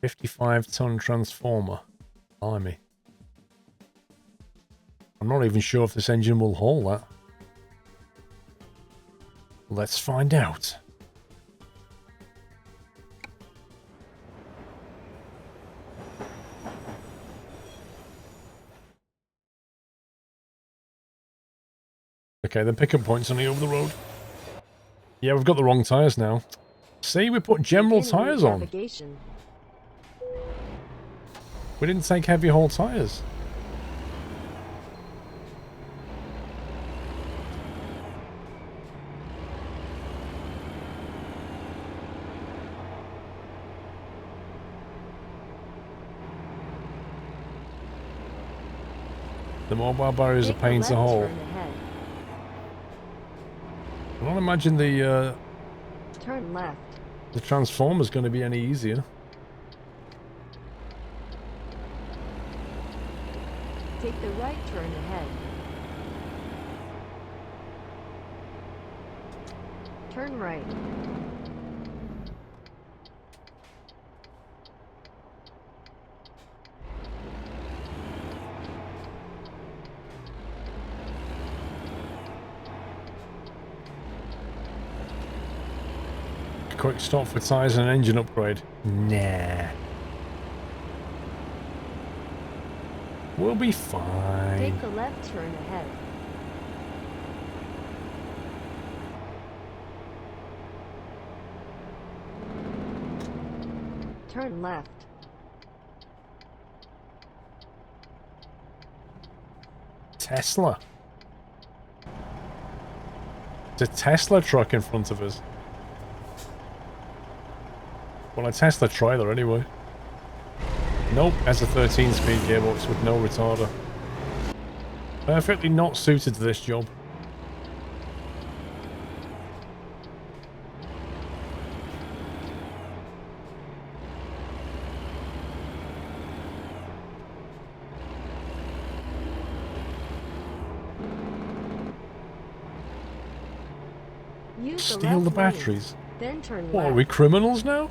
55-ton transformer. Blimey. I'm not even sure if this engine will haul that. Let's find out. Okay, the pickup point's only over the road. Yeah, we've got the wrong tyres now. See, we put general tyres on. We didn't take heavy haul tyres. The mobile barrier is a pain to haul. I don't imagine the turn left. The transformer's going to be any easier. Take the right turn ahead. Turn right. Quick stop for tyres and an engine upgrade. Nah. We'll be fine. Take the left turn ahead. Turn left. Tesla. It's a Tesla truck in front of us. Well, a Tesla trailer anyway. Nope, has a 13-speed gearbox with no retarder. Perfectly not suited to this job. Steal the batteries. Then turn what, left. are we criminals now?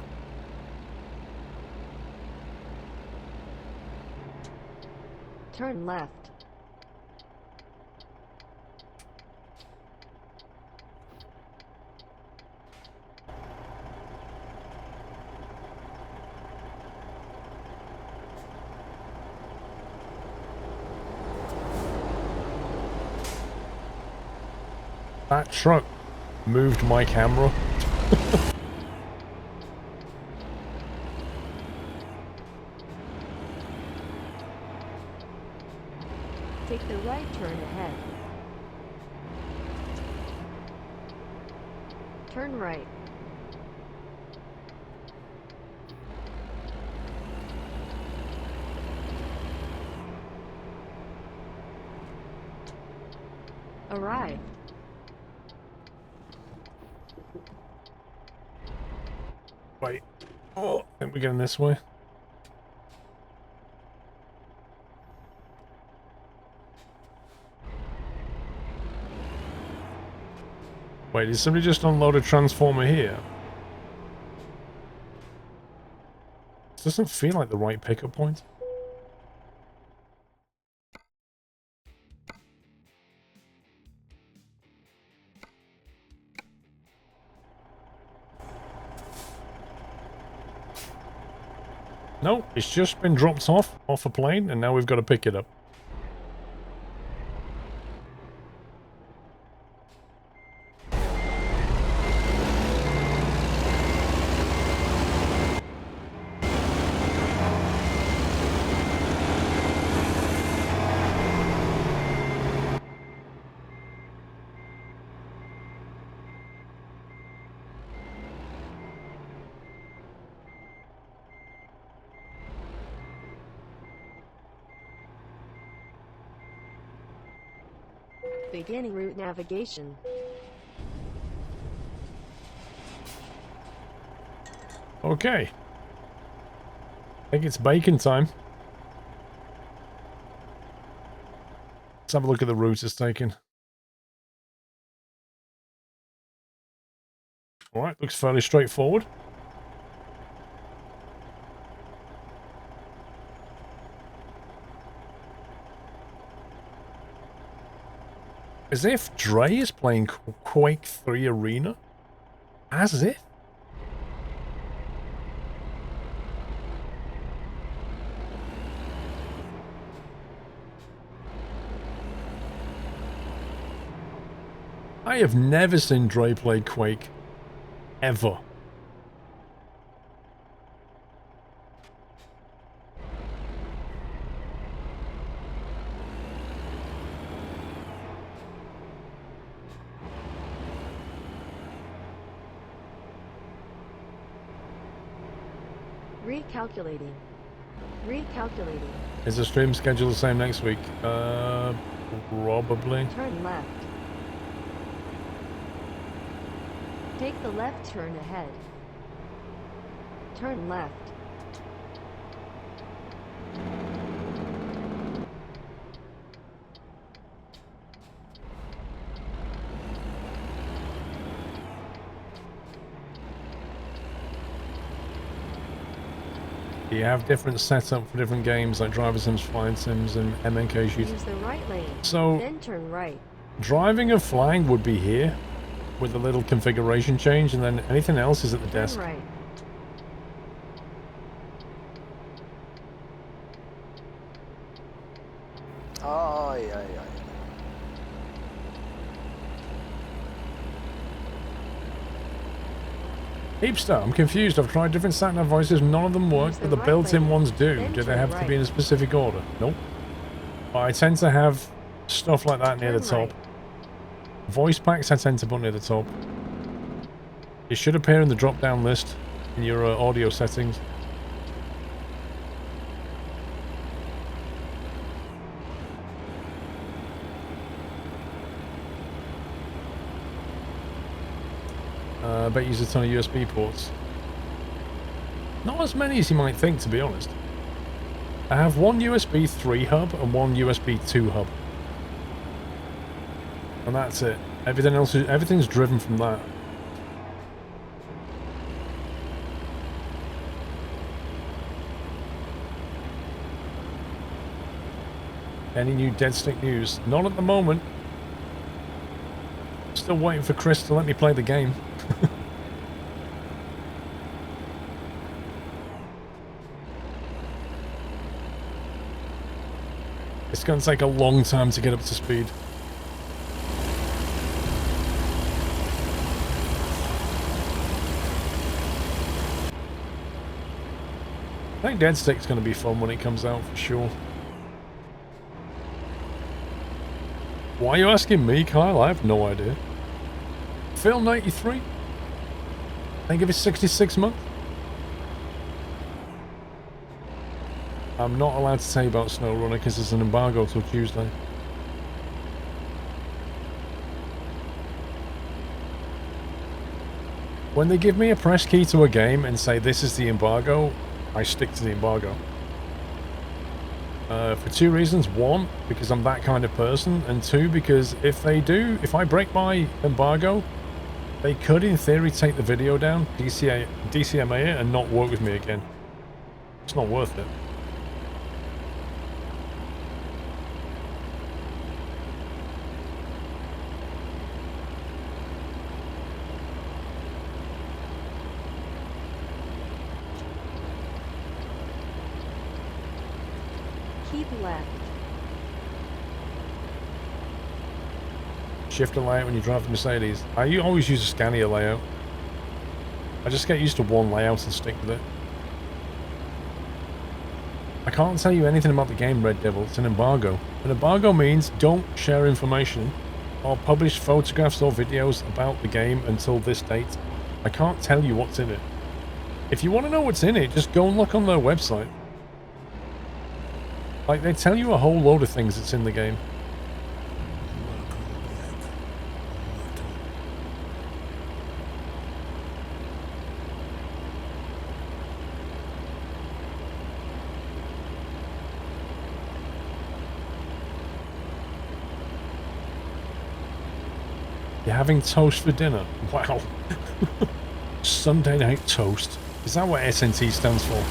Turn left. That truck moved my camera. Take the right turn ahead. Turn right. Arrive. Wait. Oh, I think we're going this way. Wait, did somebody just unload a transformer here? This doesn't feel like the right pickup point. No, it's just been dropped off a plane, and now we've got to pick it up. Beginning route navigation. Okay. I think it's bacon time. Let's have a look at the route it's taken. Alright, looks fairly straightforward. As if Dre is playing Quake 3 Arena? As if? I have never seen Dre play Quake. Ever. Recalculating. Recalculating. Is the stream schedule the same next week? Probably. Turn left. Take the left turn ahead. Turn left. You have different setup for different games like Driver Sims, Flying Sims, and MNK Shoot. Use the right lane. So, then turn right. driving and flying would be here with a little configuration change, and then anything else is at the desk. Turn right. Ay, ay, ay. Heapstar, I'm confused. I've tried different sat-nav voices, none of them work, Use but the the right built-in lane, ones do. then Do they turn have to right. be in a specific order? Nope. But I tend to have stuff like that near the Turn top. right. Voice packs I tend to put near the top. It should appear in the drop-down list in your audio settings. I bet you use a ton of USB ports. Not as many as you might think, to be honest. I have one USB 3 hub and one USB 2 hub. And that's it. Everything's driven from that. Any new Dead Stick news? Not at the moment. Still waiting for Chris to let me play the game. It's going to take a long time to get up to speed. I think Dead Stick's going to be fun when it comes out for sure. Why are you asking me, Kyle? I have no idea. Phil 93? I think it was 66 months. I'm not allowed to say about SnowRunner because there's an embargo till Tuesday. When they give me a press key to a game and say this is the embargo, I stick to the embargo. For two reasons. One, because I'm that kind of person, and two, because if I break my embargo, they could in theory take the video down, DCMA it, and not work with me again. It's not worth it. Keep left. Shift a layout when you drive the Mercedes. I always use a Scania layout. I just get used to one layout and stick with it. I can't tell you anything about the game, Red Devil. It's an embargo. An embargo means don't share information or publish photographs or videos about the game until this date. I can't tell you what's in it. If you want to know what's in it, just go and look on their website. Like, they tell you a whole load of things that's in the game. You're having toast for dinner? Wow. Sunday night toast. Is that what SNT stands for?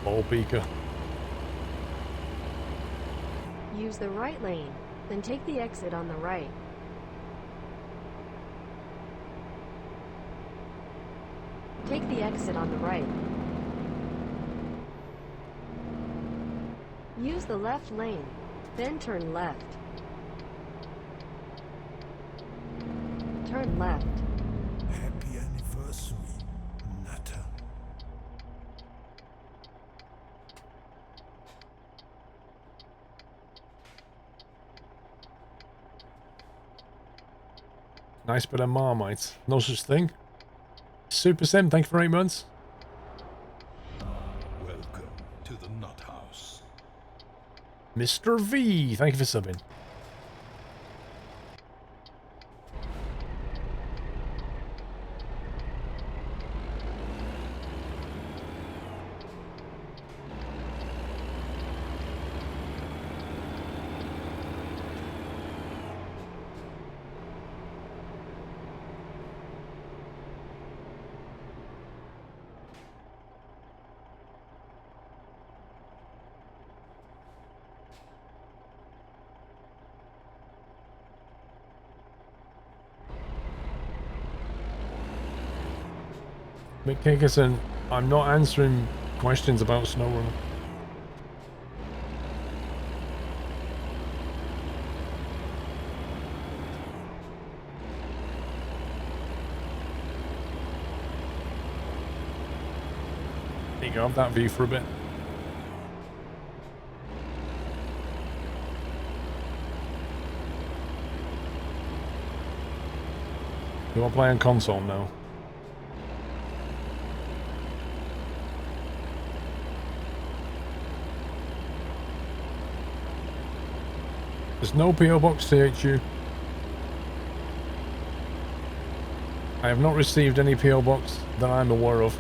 Ball beaker. Use the right lane, then take the exit on the right. Take the exit on the right. Use the left lane, then turn left. Turn left. Happy anniversary, Nutter. Nice bit of Marmite. No such thing. Super Sim, thank you for 8 months. Welcome to the Nut House. Mr. V, thank you for subbing. Mick Hickerson, I'm not answering questions about SnowRunner. There you go, have that view for a bit. You want to play on console now? There's no PO box THU. I have not received any PO box that I'm aware of.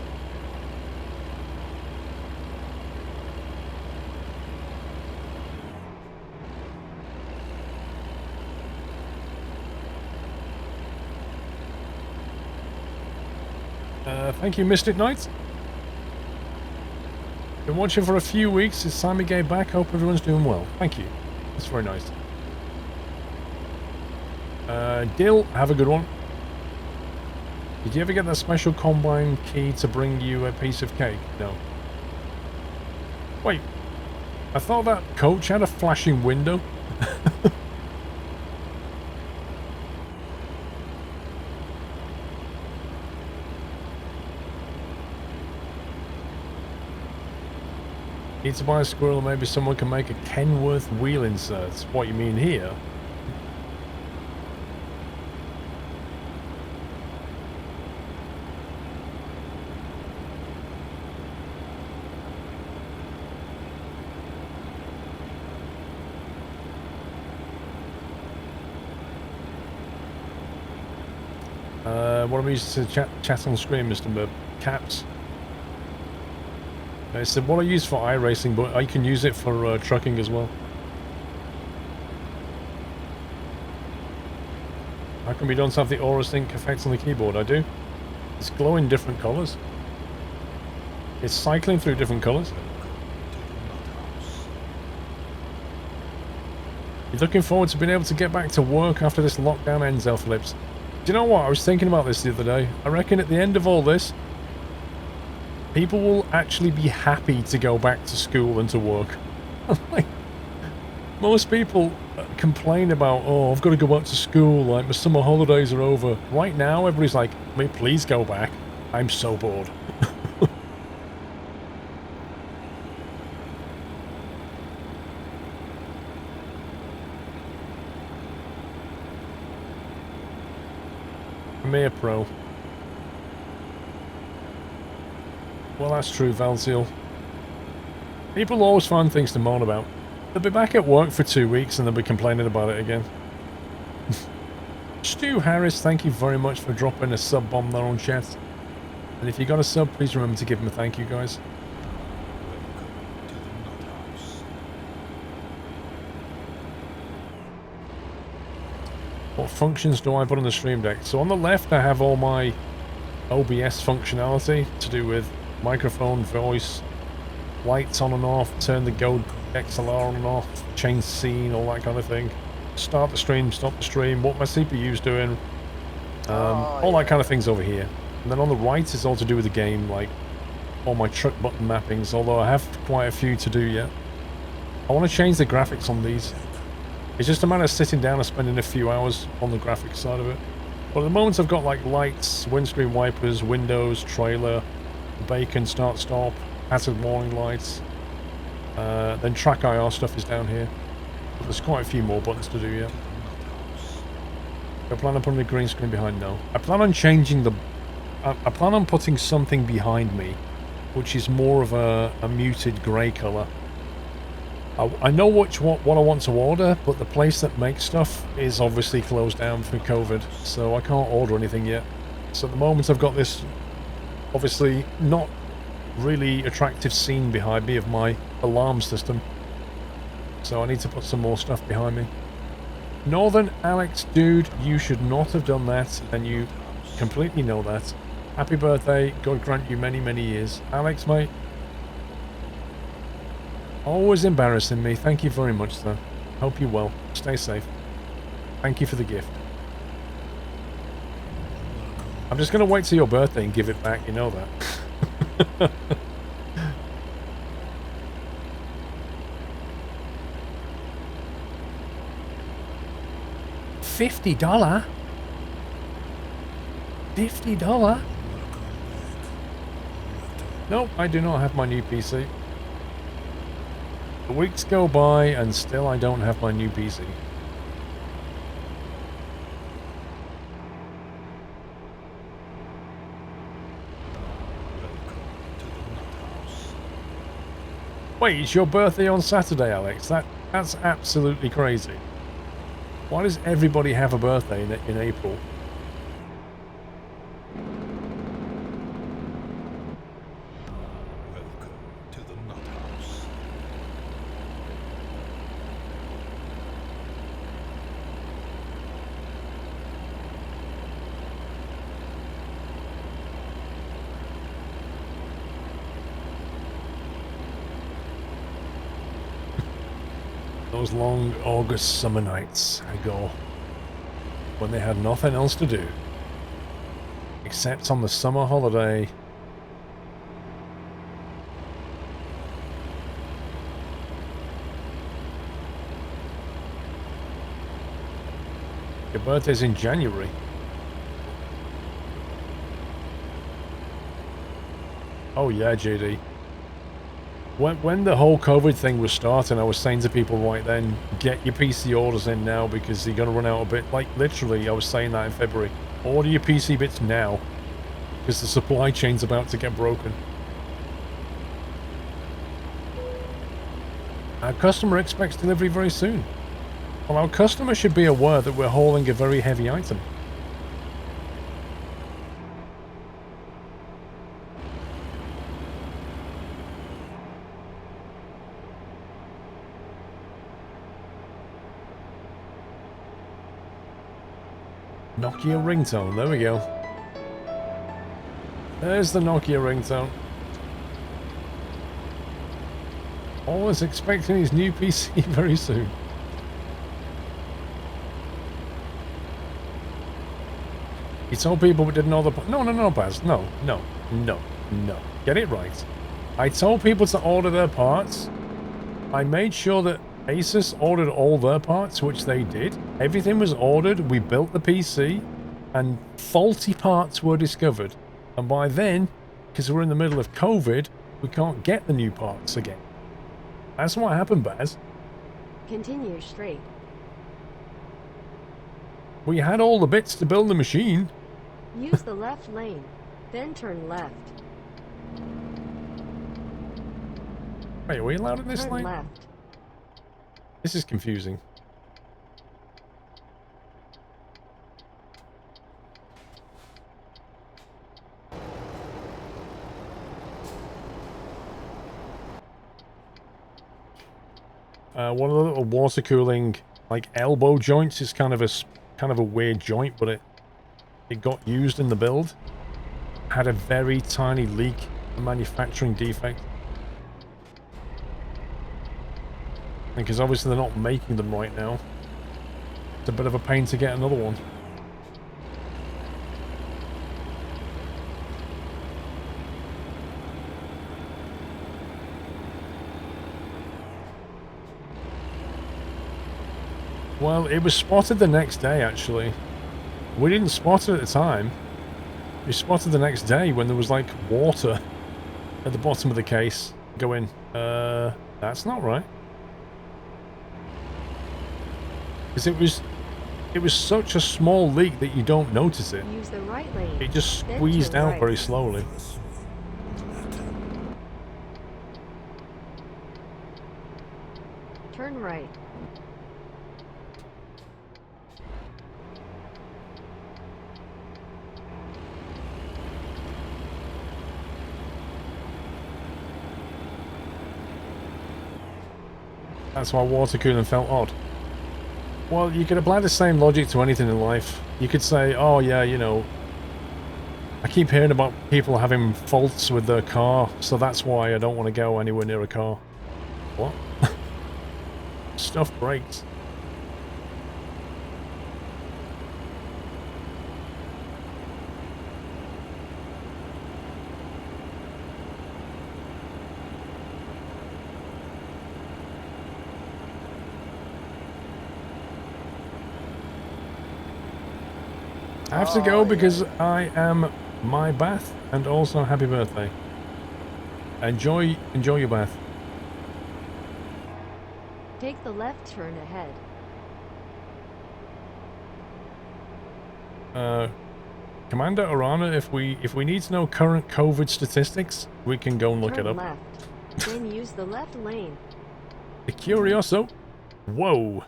Thank you, Mystic Knight. Been watching for a few weeks. It's time to get back. Hope everyone's doing well. Thank you. That's very nice. Dill, have a good one. Did you ever get that special combine key to bring you a piece of cake? No. Wait. I thought that coach had a flashing window. Need to buy a squirrel, maybe someone can make a Kenworth wheel insert. What you mean here? What am I using to chat on screen, Mr. Merb? Caps. I said, what I use for iRacing, but I can use it for trucking as well. How can we don't have the Aura Sync effect on the keyboard? I do. It's glowing different colours. It's cycling through different colours. You're looking forward to being able to get back to work after this lockdown ends, Elphilips. Do you know what? I was thinking about this the other day. I reckon at the end of all this, people will actually be happy to go back to school and to work. Like, most people complain about, oh, I've got to go back to school, like my summer holidays are over. Right now, everybody's like, mate, please go back. I'm so bored. Premiere Pro. Well, that's true, Valseal. People always find things to moan about. They'll be back at work for 2 weeks and they'll be complaining about it again. Stu Harris, thank you very much for dropping a sub bomb there on chat. And if you got a sub, please remember to give him a thank you, guys. What functions do I put on the Stream Deck? So on the left I have all my OBS functionality to do with microphone, voice, lights on and off, turn the Go XLR on and off, change scene, all that kind of thing. Start the stream, stop the stream, what my CPU's doing, all that kind of things over here. And then on the right is all to do with the game, like all my truck button mappings, although I have quite a few to do yet. I want to change the graphics on these. It's just a matter of sitting down and spending a few hours on the graphics side of it. But at the moment I've got like lights, windscreen wipers, windows, trailer, bacon, start stop, hazard warning lights. Then track IR stuff is down here. But there's quite a few more buttons to do yet. I plan on putting a green screen behind? No. I plan on changing the... I plan on putting something behind me, which is more of a muted grey colour. I know what I want to order, but the place that makes stuff is obviously closed down for COVID, so I can't order anything yet. So at the moment I've got this, obviously not really attractive scene behind me of my alarm system. So I need to put some more stuff behind me. Northern Alex, dude, you should not have done that, and you completely know that. Happy birthday, God grant you many, many years. Alex, mate. Always embarrassing me. Thank you very much, sir. Hope you're well. Stay safe. Thank you for the gift. I'm just going to wait till your birthday and give it back, you know that. $50? $50? Nope, I do not have my new PC. The weeks go by and still I don't have my new PC. Wait, it's your birthday on Saturday, Alex? That's absolutely crazy. Why does everybody have a birthday in April? Welcome to the Nut House. Those long August summer nights ago, when they had nothing else to do except on the summer holiday. Your birthday's in January. Oh yeah, JD. When the whole COVID thing was starting, I was saying to people right then, get your PC orders in now because you're going to run out a bit. Like, literally, I was saying that in February. Order your PC bits now because the supply chain's about to get broken. Our customer expects delivery very soon. Well, our customer should be aware that we're hauling a very heavy item. Nokia ringtone, there we go. There's the Nokia ringtone. Always expecting his new PC very soon. He told people but didn't know the... No, Baz. No. Get it right. I told people to order their parts. I made sure that Asus ordered all their parts, which they did. Everything was ordered, we built the PC, and faulty parts were discovered. And by then, because we're in the middle of COVID, we can't get the new parts again. That's what happened, Baz. Continue straight. We had all the bits to build the machine. Use the left lane, then turn left. Wait, are we allowed in this Turn lane? left. This is confusing. One of the little water cooling, like elbow joints, is kind of a weird joint, but it got used in the build. Had a very tiny leak, a manufacturing defect. Because obviously they're not making them right now. It's a bit of a pain to get another one. Well, it was spotted the next day, actually. We didn't spot it at the time. We spotted the next day when there was, like, water at the bottom of the case. Going, that's not right. Because it was such a small leak that you don't notice it. Use the right lane. It just then squeezed turn out right. very slowly. Turn right. That's why water cooling felt odd. Well, you could apply the same logic to anything in life. You could say, oh yeah, you know, I keep hearing about people having faults with their car, so that's why I don't want to go anywhere near a car. What? Stuff breaks. I have to go because I am my bath, and also happy birthday. Enjoy your bath. Take the left turn ahead. Commander Arana, if we need to know current COVID statistics, we can go and look Turn it up. left. Then use the left lane. The Curioso. Whoa.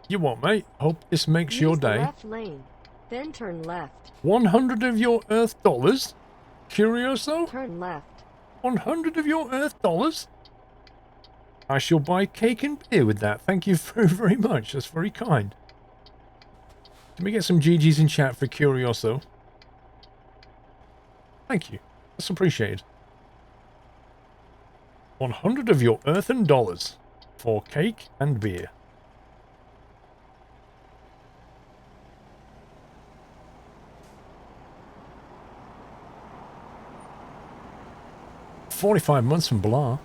You what, mate? Hope this makes your Use the day. left lane. Then turn left. 100 of your Earth dollars? Curioso? Turn left. 100 of your Earth dollars? I shall buy cake and beer with that. Thank you very, very much. That's very kind. Can we get some GGs in chat for Curioso? Thank you. That's appreciated. 100 of your earthen dollars for cake and beer. "45 months from Blah."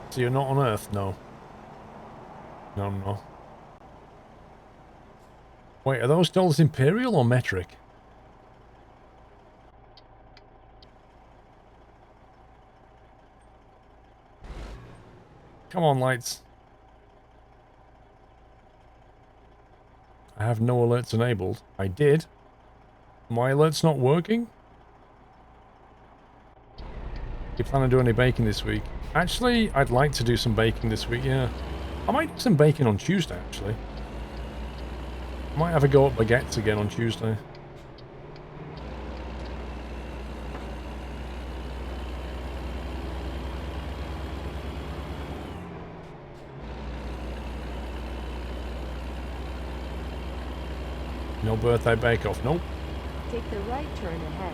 So you're not on Earth? No. No, no. Wait, are those dollars imperial or metric? Come on, lights. I have no alerts enabled. I did. My alert's not working? You plan on doing any baking this week? Actually, I'd like to do some baking this week, yeah. I might do some baking on Tuesday, actually. I might have a go at baguettes again on Tuesday. No birthday bake-off, nope. Take the right turn ahead.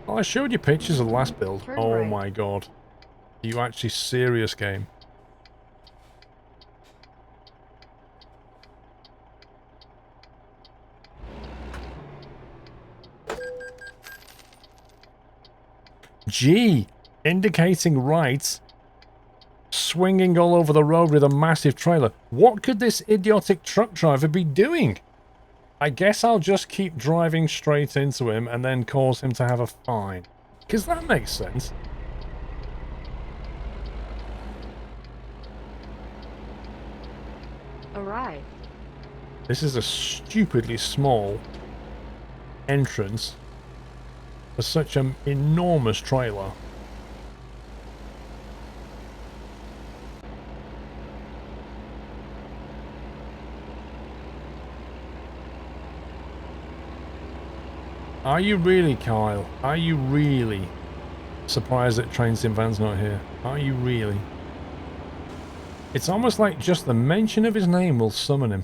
Well, I showed you pictures of the last build. Turn Oh right. my god. Are you actually serious, game? G, indicating right, swinging all over the road with a massive trailer. What could this idiotic truck driver be doing? I guess I'll just keep driving straight into him and then cause him to have a fine. Because that makes sense. Arrive. This is a stupidly small entrance for such an enormous trailer. Are you really, Kyle? Are you really surprised that Trains in Van's not here? Are you really? It's almost like just the mention of his name will summon him.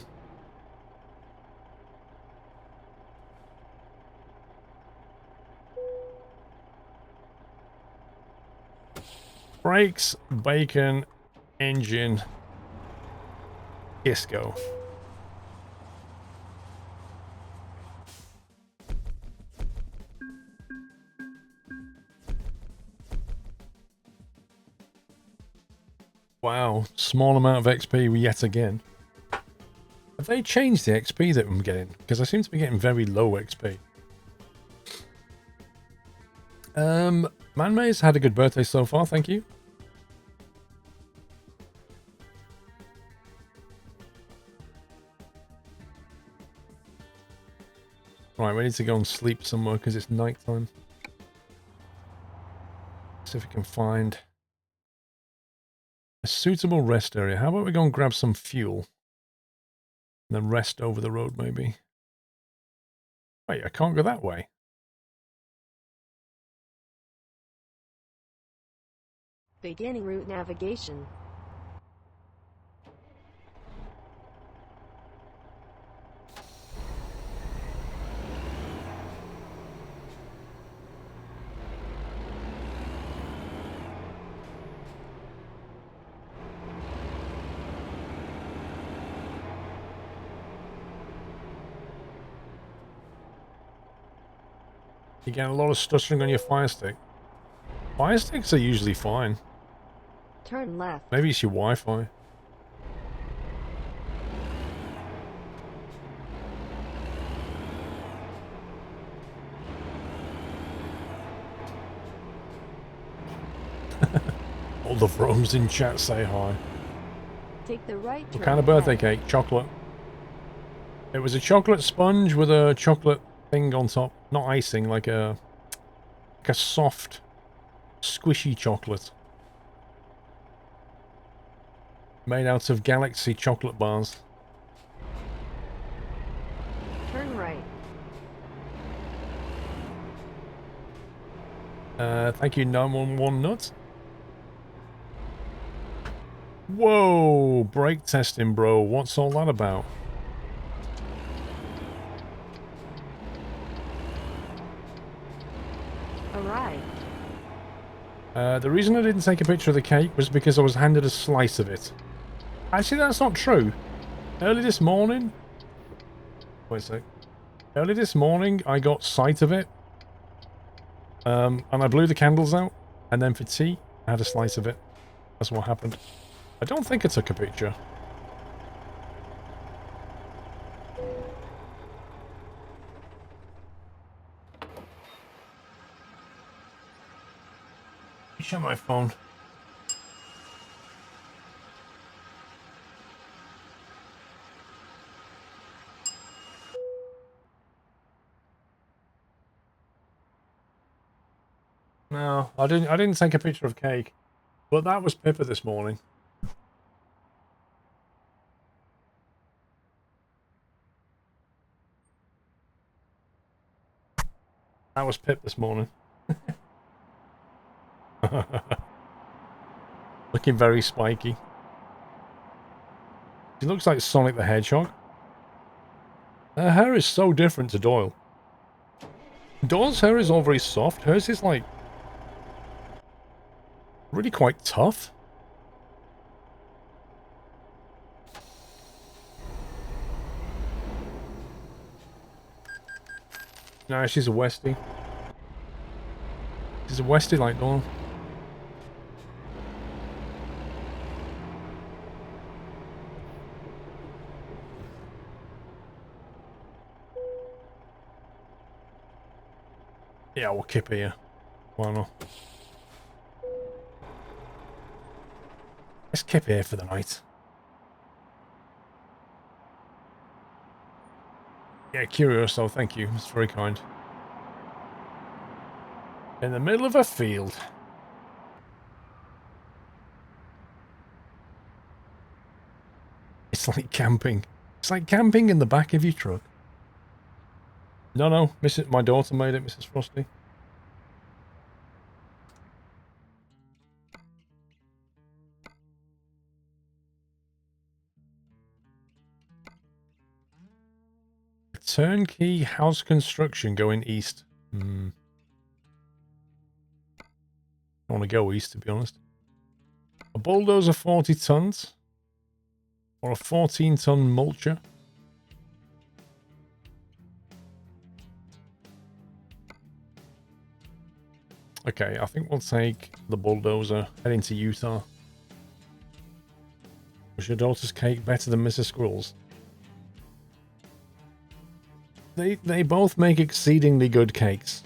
Brakes, bacon, engine, Kisco. Wow, small amount of XP yet again. Have they changed the XP that I'm getting? Because I seem to be getting very low XP. Manmay's had a good birthday so far, thank you. Right, we need to go and sleep somewhere because it's night time. See if we can find a suitable rest area. How about we go and grab some fuel? And then rest over the road, maybe. Wait, I can't go that way. Beginning route navigation. You get a lot of stuttering on your fire stick. Fire sticks are usually fine. Turn left. Maybe it's your Wi-Fi. All the Vromes in chat say hi. Take the right turn. What kind of birthday ahead. cake? Chocolate. It was a chocolate sponge with a chocolate thing on top. Not icing, like a soft, squishy chocolate. Made out of Galaxy chocolate bars. Turn right. Thank you, 911 Nuts. Whoa, brake testing, bro. What's all that about? Arrive. The reason I didn't take a picture of the cake was because I was handed a slice of it. Actually, that's not true. Early this morning... Wait a sec. Early this morning, I got sight of it. And I blew the candles out. And then for tea, I had a slice of it. That's what happened. I don't think I took a picture. Shut my phone. No, I didn't take a picture of cake. But that was Pippa this morning. That was Pip this morning. Looking very spiky. She looks like Sonic the Hedgehog. Her hair is so different to Doyle. Doyle's hair is all very soft. Hers is like... really quite tough. Nah, she's a Westie. She's a Westie like Doyle. Yeah, we'll keep her here. Why not? Let's keep her here for the night. Yeah, Curioso, thank you. It's very kind. In the middle of a field. It's like camping. It's like camping in the back of your truck. No, my daughter made it, Mrs. Frosty. Turnkey house construction going east. I want to go east, to be honest. A bulldozer 40 tons? Or a 14-ton mulcher? Okay, I think we'll take the bulldozer heading to Utah. Was your daughter's cake better than Mrs. Squirrel's? They both make exceedingly good cakes.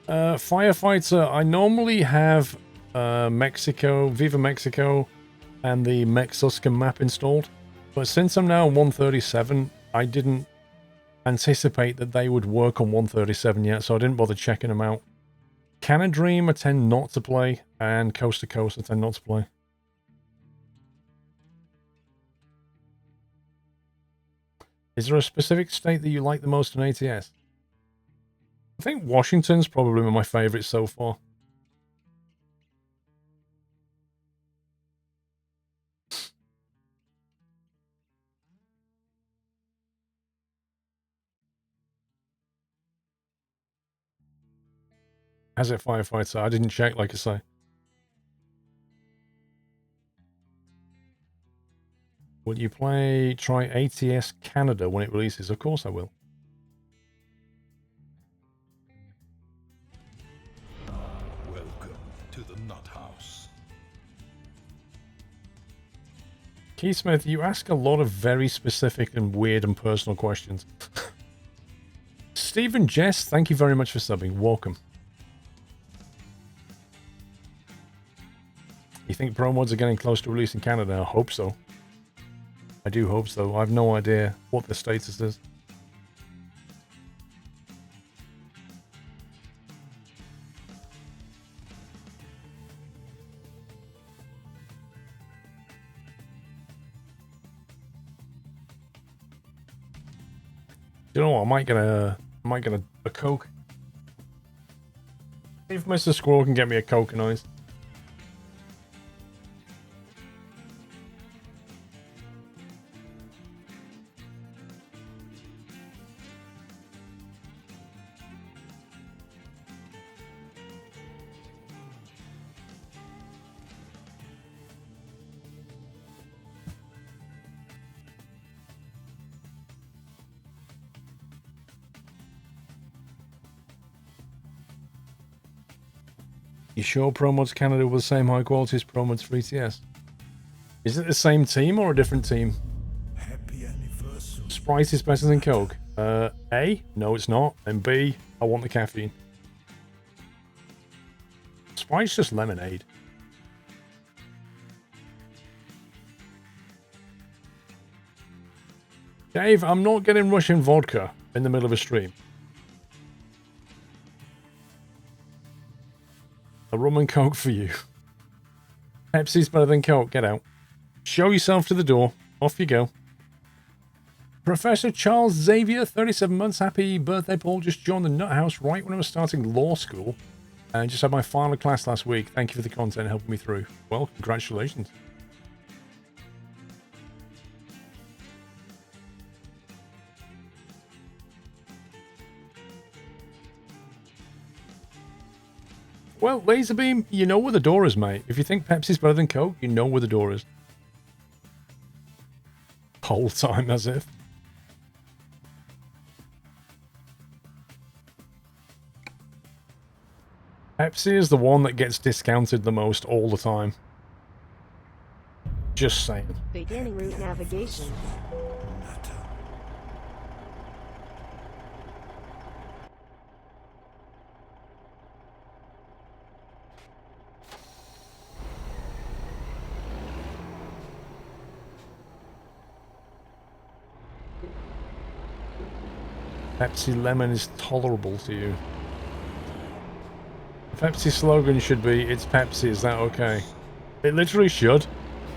Firefighter, I normally have Viva Mexico and the Mexuscan map installed, but since I'm now on 137, I didn't anticipate that they would work on 137 yet, so I didn't bother checking them out. Canna Dream I tend not to play, and Coast to Coast I tend not to play. Is there a specific state that you like the most in ATS? I think Washington's probably my favorite so far. Has it Firefighter? I didn't check, like I say. Will you try ATS Canada when it releases? Of course I will. Welcome to the Nut House. Keysmith, you ask a lot of very specific and weird and personal questions. Stephen Jess, thank you very much for subbing. Welcome. You think Pro Mods are getting close to release in Canada? I hope so. I do hope so. I have no idea what the status is. You know what? I might get a Coke. See if Mr. Squirrel can get me a Coke and ice. You sure Pro Mods Canada was the same high quality as Pro Mods for ETS? Is it the same team or a different team? Happy anniversary. Sprite is better than Coke. A? No, it's not. And B, I want the caffeine. Sprite's just lemonade. Dave, I'm not getting Russian vodka in the middle of a stream. A rum and Coke for you. Pepsi's better than Coke. Get out. Show yourself to the door. Off you go. Professor Charles Xavier, 37 months. Happy birthday, Paul. Just joined the Nut House right when I was starting law school. And just had my final class last week. Thank you for the content helping me through. Well, congratulations. Well, Laserbeam, you know where the door is, mate. If you think Pepsi's better than Coke, you know where the door is. Whole time, as if. Pepsi is the one that gets discounted the most all the time. Just saying. Beginning route navigation. Pepsi Lemon is tolerable to you. The Pepsi slogan should be, it's Pepsi, is that okay? It literally should.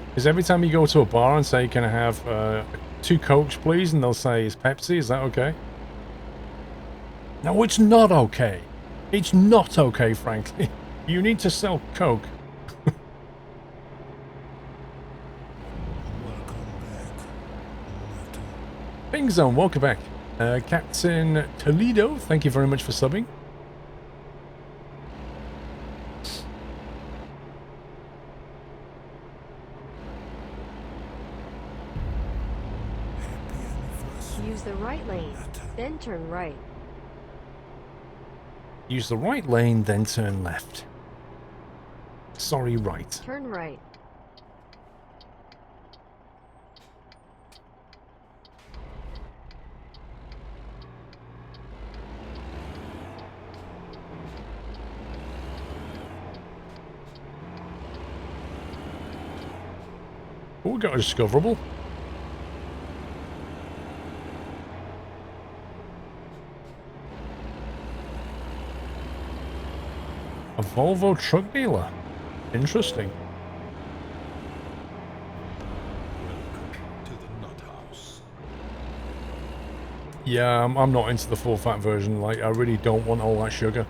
Because every time you go to a bar and say, can I have 2 Cokes please? And they'll say, is Pepsi, is that okay? No, it's not okay. It's not okay, frankly. You need to sell Coke. Welcome back. Zone, welcome back. Captain Toledo, thank you very much for subbing. Use the right lane, then turn right. Use the right lane, then turn left. Sorry, right. Turn right. Oh, we got a discoverable. A Volvo truck dealer. Interesting. Welcome to the Nut House. Yeah, I'm not into the full fat version. Like, I really don't want all that sugar.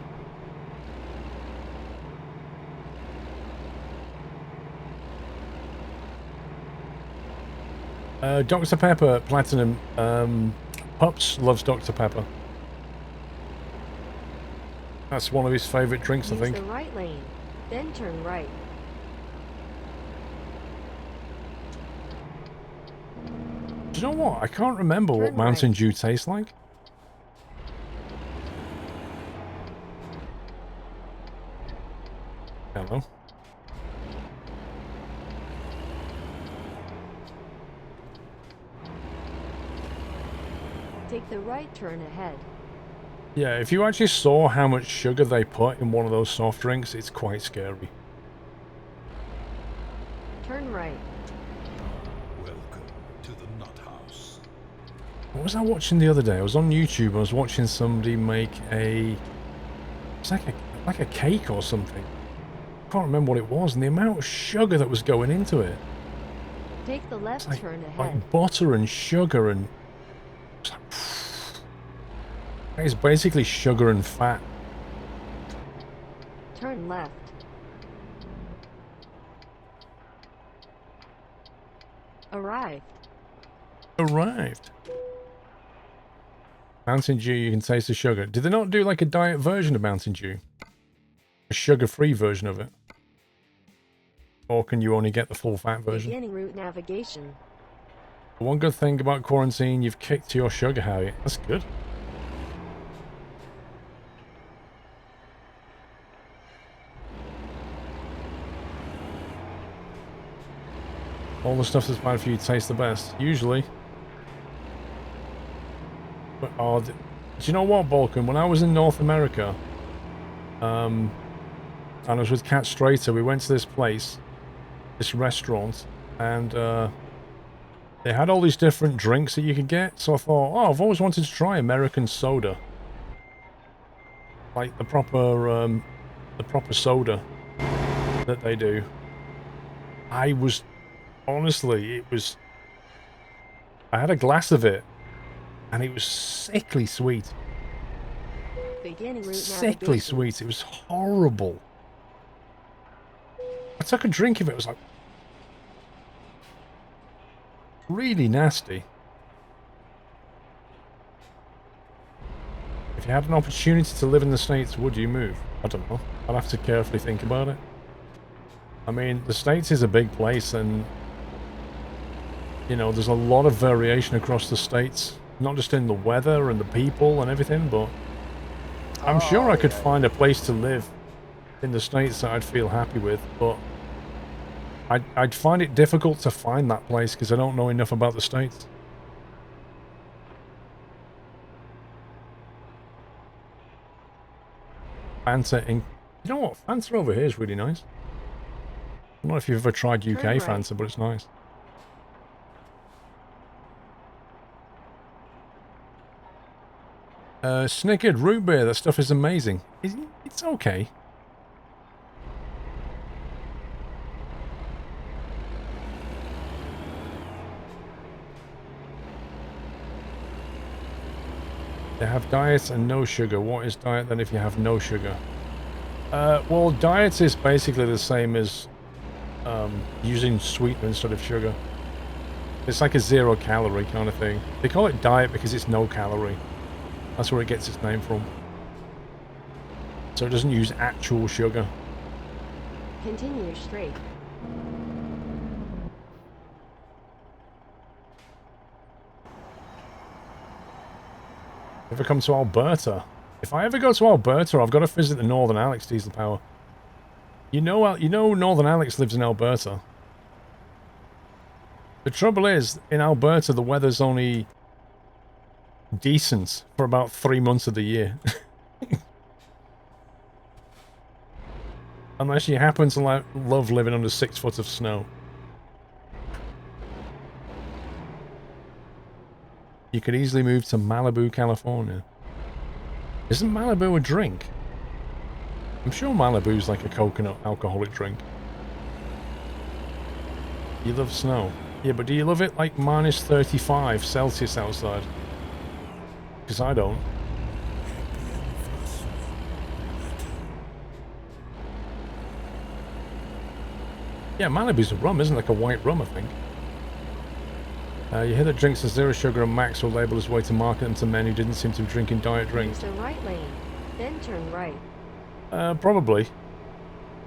Dr. Pepper Platinum. Pups loves Dr. Pepper. That's one of his favorite drinks, I think. Use the right lane, then turn right. Do you know what? I can't remember what Mountain Dew tastes like. Hello. Take the right turn ahead. Yeah, if you actually saw how much sugar they put in one of those soft drinks, it's quite scary. Turn right. Welcome to the Nut House. What was I watching the other day? I was on YouTube. I was watching somebody make a... It's like a cake or something. I can't remember what it was, and the amount of sugar that was going into it. Take the left turn ahead. Like butter and sugar and... It's basically sugar and fat. Turn left. Arrived. Arrived. Mountain Dew, you can taste the sugar. Did they not do like a diet version of Mountain Dew? A sugar-free version of it? Or can you only get the full fat version? Beginning route navigation. One good thing about quarantine, you've kicked your sugar habit. That's good. All the stuff that's bad for you tastes the best, usually. But, oh, do you know what, Balkan? When I was in North America, and I was with Cat Strater, we went to this place, this restaurant, and they had all these different drinks that you could get. So I thought, oh, I've always wanted to try American soda, like the proper soda that they do. Honestly, I had a glass of it, and it was sickly sweet. Beginning route Sickly navigation. sweet. It was horrible. I took a drink of it. It was like really nasty. If you had an opportunity to live in the States, would you move? I don't know. I'd have to carefully think about it. I mean, the States is a big place, and you know, there's a lot of variation across the States, not just in the weather and the people and everything, but I'm sure I could find a place to live in the States that I'd feel happy with, but I'd find it difficult to find that place because I don't know enough about the States. Fanta in... You know what? Fanta over here is really nice. I don't know if you've ever tried UK right. Fanta, but it's nice. Snickered root beer, that stuff is amazing. It's okay. They have diets and no sugar. What is diet then if you have no sugar? Well, diet is basically the same as using sweetener instead of sugar. It's like a 0 calorie kind of thing. They call it diet because it's no calorie. That's where it gets its name from. So it doesn't use actual sugar. Continue straight. Ever come to Alberta? If I ever go to Alberta, I've got to visit the Northern Alex diesel power. You know Northern Alex lives in Alberta. The trouble is, in Alberta, the weather's only decent for about 3 months of the year. Unless you happen to love living under 6 foot of snow. You could easily move to Malibu, California. Isn't Malibu a drink? I'm sure Malibu's like a coconut alcoholic drink. You love snow. Yeah, but do you love it like minus 35 Celsius outside? Because I don't. Yeah, Malibu's a rum, isn't it? Like a white rum, I think. You hear that drinks are 0 sugar and Max will label his way to market them to men who didn't seem to be drinking diet drinks. Use the right lane, then turn right. Probably.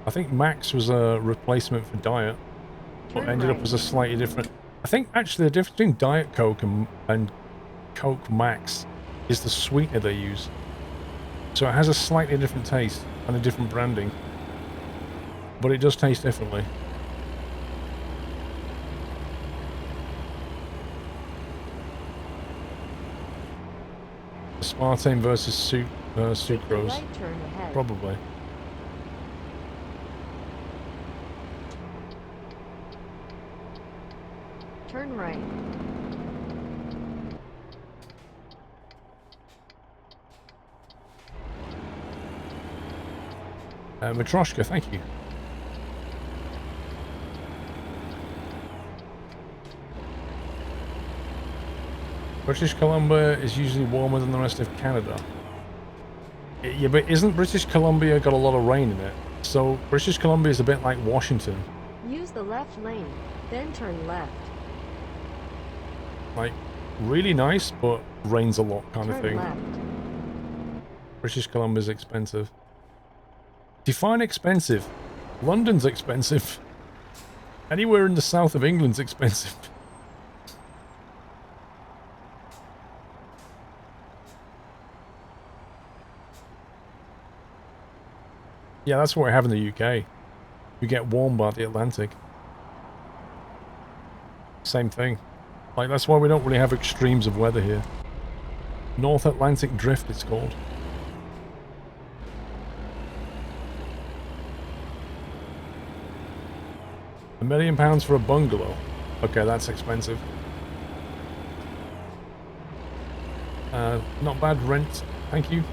I think Max was a replacement for diet. But ended up as a slightly different... I think actually the difference between Diet Coke and Coke Max is the sweetener they use. So it has a slightly different taste and a different branding. But it does taste differently. Aspartame versus sucrose. Right turn ahead. Probably. Turn right. Matroshka, thank you. British Columbia is usually warmer than the rest of Canada. Yeah, but isn't British Columbia got a lot of rain in it? So British Columbia is a bit like Washington. Use the left lane, then turn left. Like, really nice, but rains a lot kind of thing. Left. British Columbia is expensive. Define expensive. London's expensive. Anywhere in the south of England's expensive. Yeah, that's what we have in the UK. You get warmed by the Atlantic. Same thing. Like, that's why we don't really have extremes of weather here. North Atlantic Drift, it's called. £1 million for a bungalow. Okay, that's expensive. Not bad rent, thank you.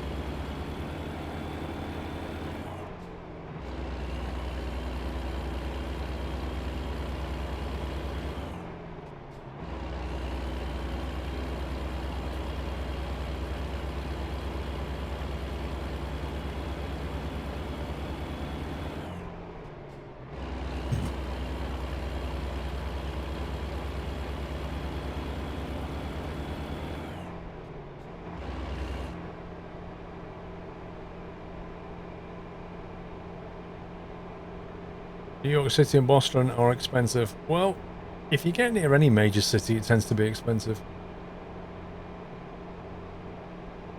New York City and Boston are expensive. Well, if you get near any major city, it tends to be expensive.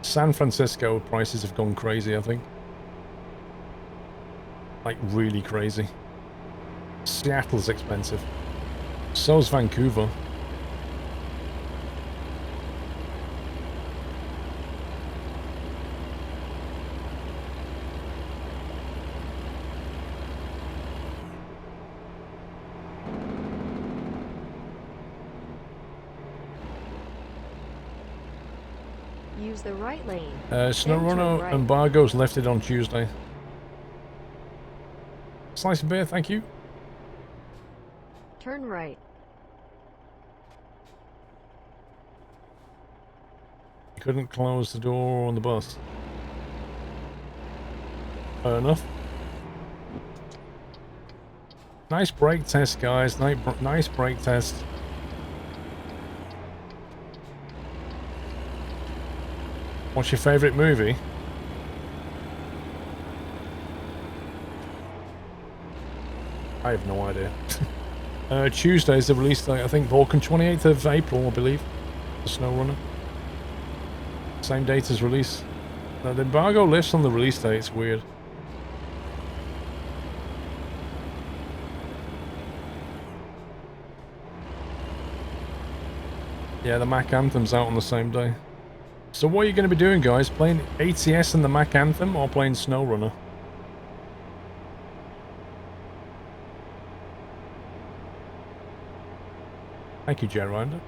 San Francisco prices have gone crazy, I think. Like, really crazy. Seattle's expensive. So's Vancouver. Use the right lane. SnowRunner right. embargo's lifted on Tuesday. Slice of beer, thank you. Turn right. You couldn't close the door on the bus. Fair enough. Nice brake test, guys. Nice brake test. What's your favourite movie? I have no idea. Tuesday is the release date, I think, Vulcan, 28th of April, I believe. The SnowRunner. Same date as release. Now, the embargo lifts on the release date, it's weird. Yeah, the Mac Anthem's out on the same day. So what are you going to be doing, guys? Playing ATS and the Mac Anthem, or playing SnowRunner? Thank you, Jetrinder.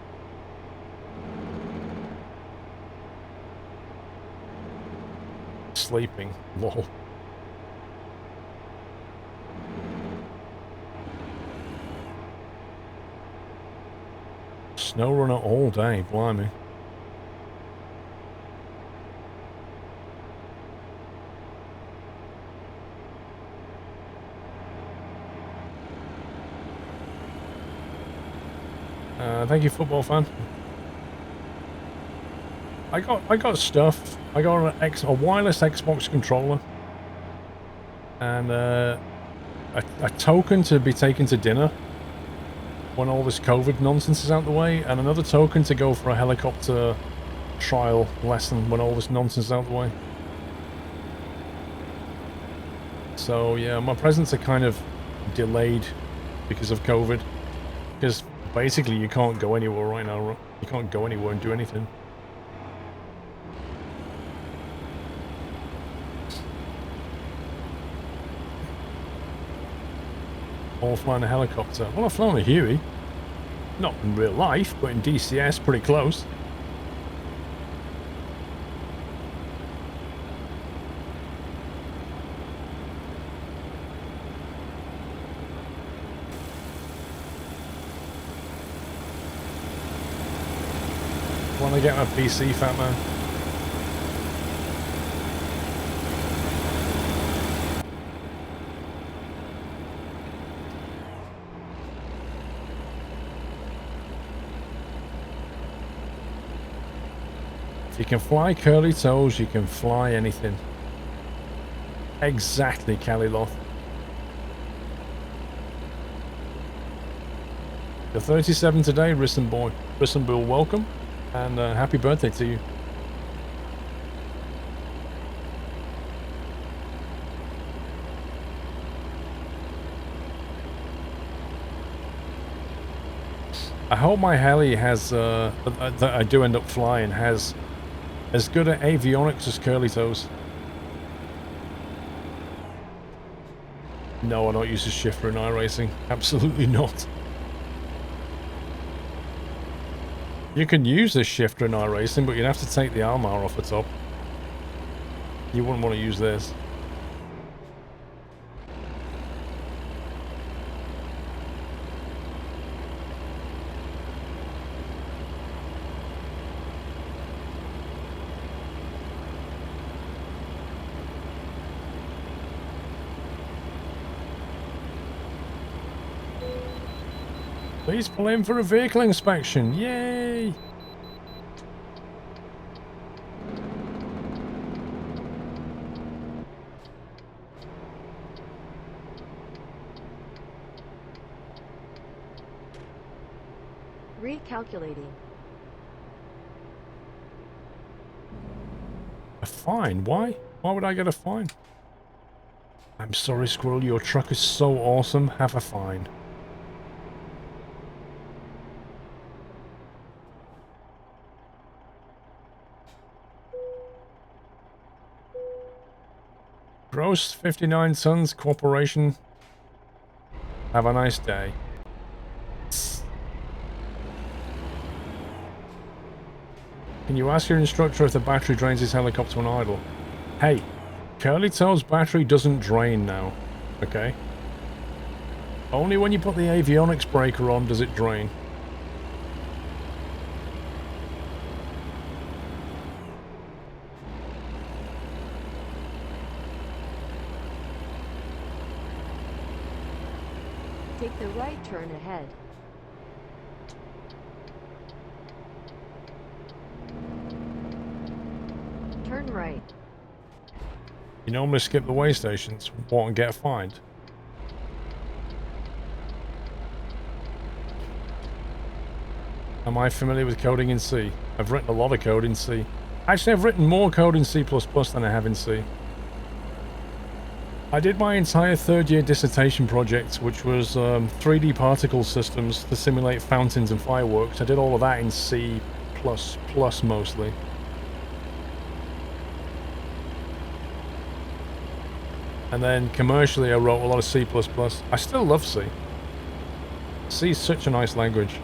Sleeping. Lol. SnowRunner all day, blimey. Thank you, football fan. I got stuff. I got a wireless Xbox controller and a token to be taken to dinner when all this COVID nonsense is out the way, and another token to go for a helicopter trial lesson when all this nonsense is out the way. So yeah, my presents are kind of delayed because of COVID, because basically you can't go anywhere right now. You can't go anywhere and do anything. Or flying a helicopter. Well, I've flown a Huey. Not in real life, but in DCS, pretty close. When I get my PC, fat man. If you can fly curly toes, you can fly anything. Exactly, Caliloth. You're 37 today, Risson boy. Risson Bull, welcome, and happy birthday to you. I hope my heli has, that I do end up flying, has as good at avionics as curly toes. No, I don't use a shifter in iRacing. Absolutely not. You can use this shifter in iRacing, but you'd have to take the armor off the top. You wouldn't want to use this. Please pull in for a vehicle inspection. Yay! Recalculating. A fine? Why? Why would I get a fine? I'm sorry, Squirrel, your truck is so awesome. Have a fine. Gross 59 tons cooperation. Have a nice day. Can you ask your instructor if the battery drains his helicopter when idle? Hey, Curly Toes battery doesn't drain now, okay? Only when you put the avionics breaker on does it drain. Take the right turn ahead. Turn right. You normally skip the way stations, what and get fined. Am I familiar with coding in C? I've written a lot of code in C. Actually, I've written more code in C++ than I have in C. I did my entire third-year dissertation project, which was 3D particle systems to simulate fountains and fireworks. I did all of that in C++ mostly. And then commercially, I wrote a lot of C++. I still love C. C is such a nice language.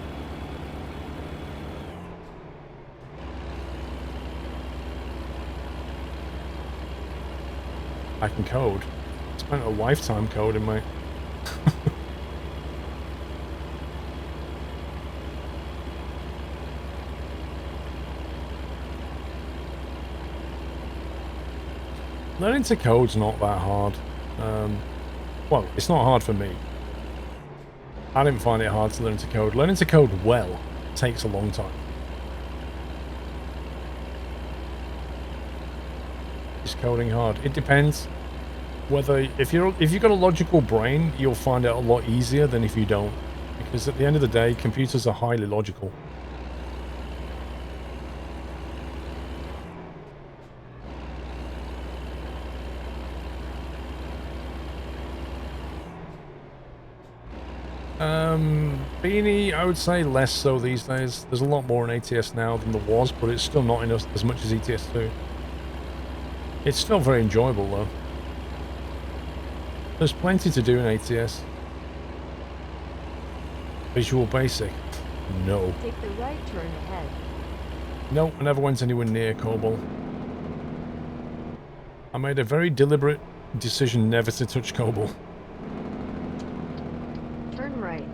I can code. Spent a lifetime coding, mate. Learning to code's not that hard. Well, it's not hard for me. I didn't find it hard to learn to code. Learning to code well takes a long time. Is coding hard? It depends. Whether if you've got a logical brain, you'll find it a lot easier than if you don't. Because at the end of the day, computers are highly logical. Beanie, I would say less so these days. There's a lot more in ATS now than there was, but it's still not enough as much as ETS2. It's still very enjoyable though. There's plenty to do in ATS. Visual Basic. No. Take the right turn ahead. No, I never went anywhere near COBOL. I made a very deliberate decision never to touch COBOL. Turn right.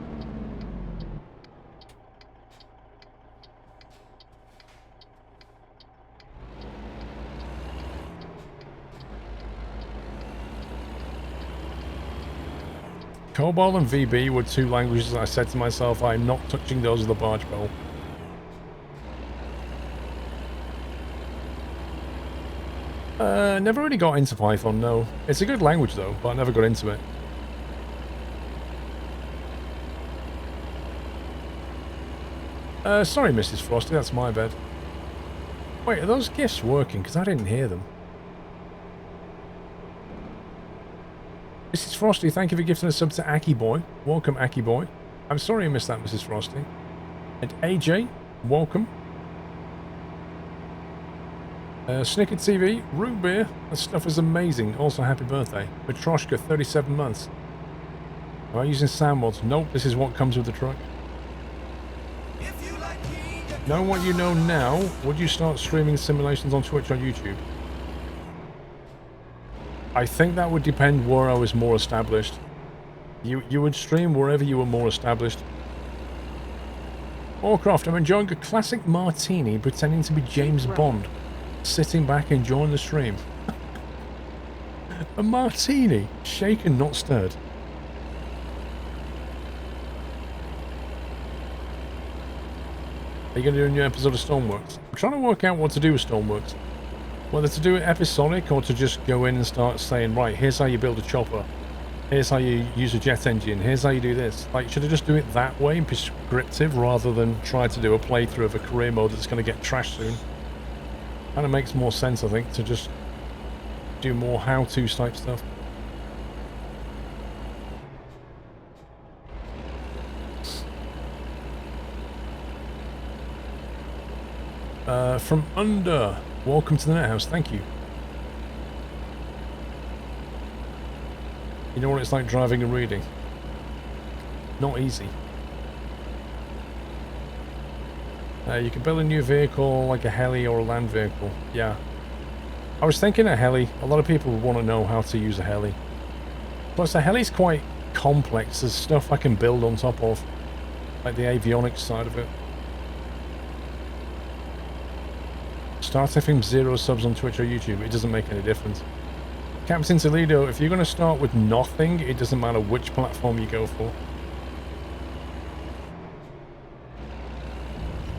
COBOL and VB were two languages I said to myself, I'm not touching those with a barge pole. Never really got into Python, no. It's a good language though, but I never got into it. Sorry Mrs. Frosty, that's my bad. Wait, are those GIFs working? Because I didn't hear them. Mrs. Frosty, thank you for gifting a sub to Aki Boy. Welcome, Aki Boy. I'm sorry you missed that, Mrs. Frosty. And AJ, welcome. Snicket TV, root beer, that stuff is amazing. Also, happy birthday. Matroshka, 37 months. Am I using sound mods? Nope, this is what comes with the truck. Knowing what you know now, would you start streaming simulations on Twitch or YouTube? I think that would depend where I was more established. You would stream wherever you were more established. Warcraft, I'm enjoying a classic martini pretending to be James Bond. Sitting back enjoying the stream. A martini, shaken not stirred. Are you going to do a new episode of Stormworks? I'm trying to work out what to do with Stormworks. Whether to do it episodic or to just go in and start saying, right, here's how you build a chopper. Here's how you use a jet engine. Here's how you do this. Like, should I just do it that way, prescriptive, rather than try to do a playthrough of a career mode that's going to get trashed soon? Kind of makes more sense, I think, to just do more how-to type stuff. From Under, welcome to the Net House, thank you. You know what it's like driving and reading? Not easy. You can build a new vehicle like a heli or a land vehicle. Yeah. I was thinking a heli. A lot of people would want to know how to use a heli. Plus a heli's quite complex. There's stuff I can build on top of. Like the avionics side of it. Starting from 0 subs on Twitch or YouTube, it doesn't make any difference. Captain Toledo, if you're going to start with nothing, it doesn't matter which platform you go for.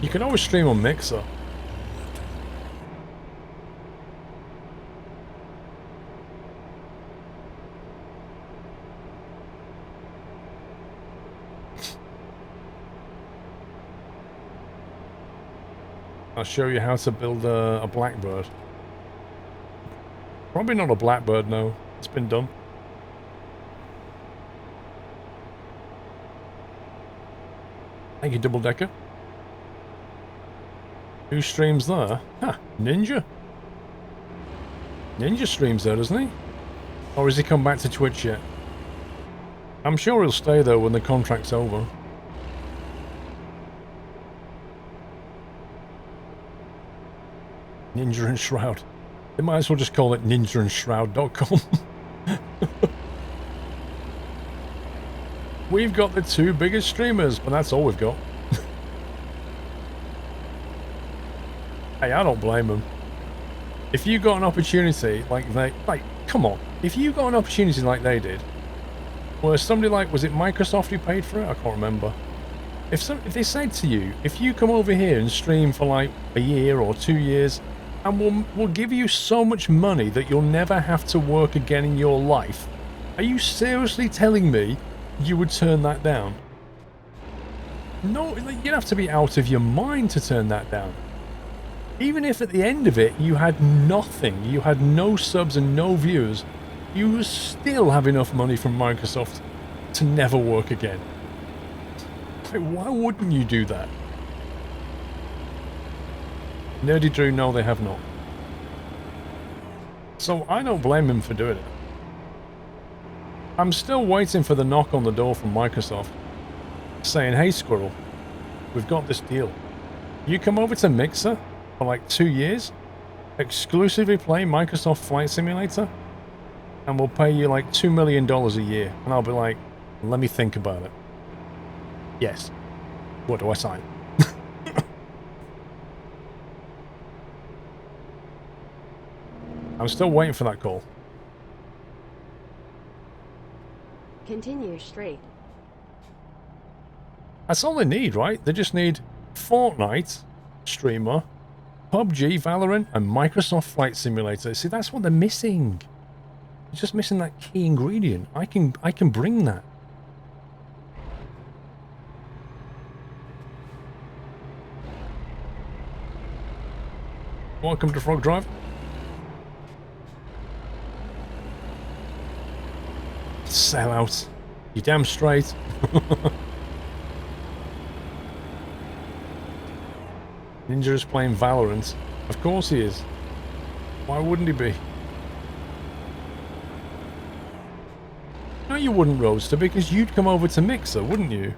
You can always stream on Mixer. I'll show you how to build a blackbird. Probably not a blackbird, no. It's been done. Thank you, Double Decker. Who streams there? Ha, Ninja. Ninja streams there, doesn't he? Or has he come back to Twitch yet? I'm sure he'll stay though when the contract's over. Ninja and Shroud. They might as well just call it ninjaandshroud.com. We've got the 2 biggest streamers, but that's all we've got. Hey, I don't blame them. If you got an opportunity come on. If you got an opportunity like they did, where somebody like, was it Microsoft who paid for it? I can't remember. If they said to you, if you come over here and stream for like a year or 2 years, and we'll give you so much money that you'll never have to work again in your life, are you seriously telling me you would turn that down? No, you'd have to be out of your mind to turn that down. Even if at the end of it you had nothing, you had no subs and no viewers, you would still have enough money from Microsoft to never work again. Like, why wouldn't you do that? Nerdy Drew, no, they have not. So I don't blame him for doing it. I'm still waiting for the knock on the door from Microsoft saying, hey Squirrel, we've got this deal. You come over to Mixer for like 2 years, exclusively play Microsoft Flight Simulator, and we'll pay you like $2 million a year. And I'll be like, let me think about it. Yes. What do I sign? I'm still waiting for that call. Continue straight. That's all they need, right? They just need Fortnite, streamer, PUBG, Valorant, and Microsoft Flight Simulator. See, that's what they're missing. They're just missing that key ingredient. I can bring that. Welcome to Frog Drive. Sell out. You damn straight. Ninja is playing Valorant. Of course he is. Why wouldn't he be? No, you wouldn't, Roadster, because you'd come over to Mixer, wouldn't you?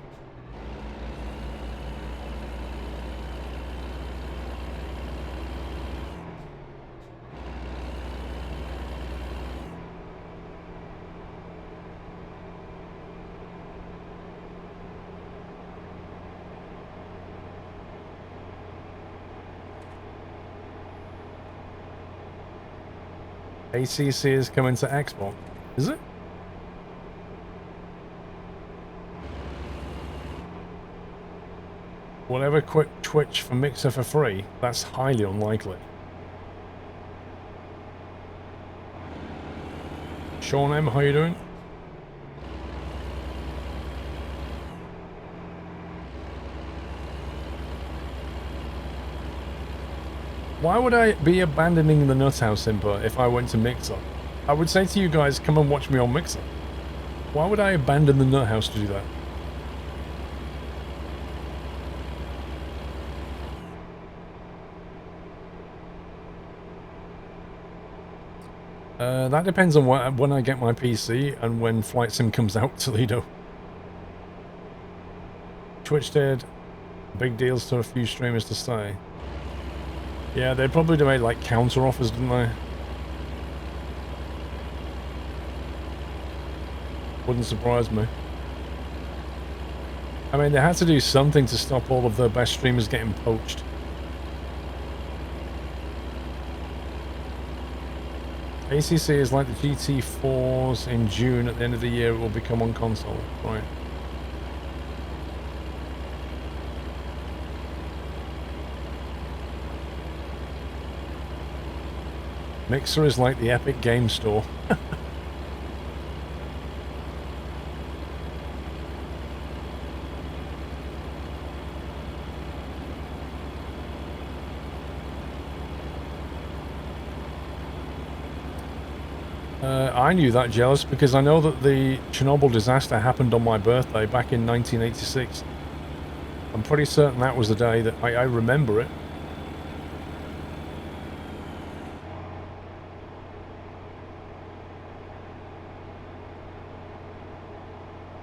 ACC is coming to Xbox, is it? Whatever quick Twitch for Mixer for free, that's highly unlikely. Sean M, how you doing? Why would I be abandoning the Nut House Imper if I went to Mixer? I would say to you guys, come and watch me on Mixer. Why would I abandon the Nut House to do that? That depends on when I get my PC and when Flight Sim comes out, Toledo. Twitch did big deals to a few streamers to stay. Yeah, they probably made like counter offers, didn't they? Wouldn't surprise me. I mean, they had to do something to stop all of their best streamers getting poached. ACC is like the GT4s in June. At the end of the year, it will become on console. Right. Mixer is like the Epic Game Store. I knew that, Jealous, because I know that the Chernobyl disaster happened on my birthday back in 1986. I'm pretty certain that was the day that I remember it.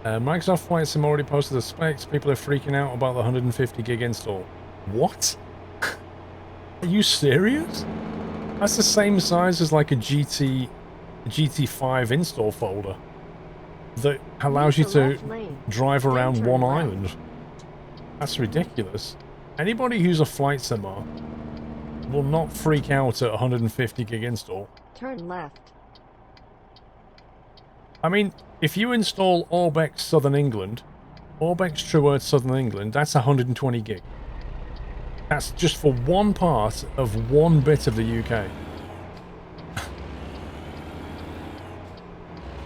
Microsoft Flight Sim already posted the specs. People are freaking out about the 150 gig install. What? Are you serious? That's the same size as like a GT5 install folder that allows you to drive around one island. That's ridiculous. Anybody who's a flight simmer will not freak out at 150 gig install. Turn left. I mean, if you install Orbex Southern England, Orbex True Earth Southern England, that's 120 gig. That's just for one part of one bit of the UK.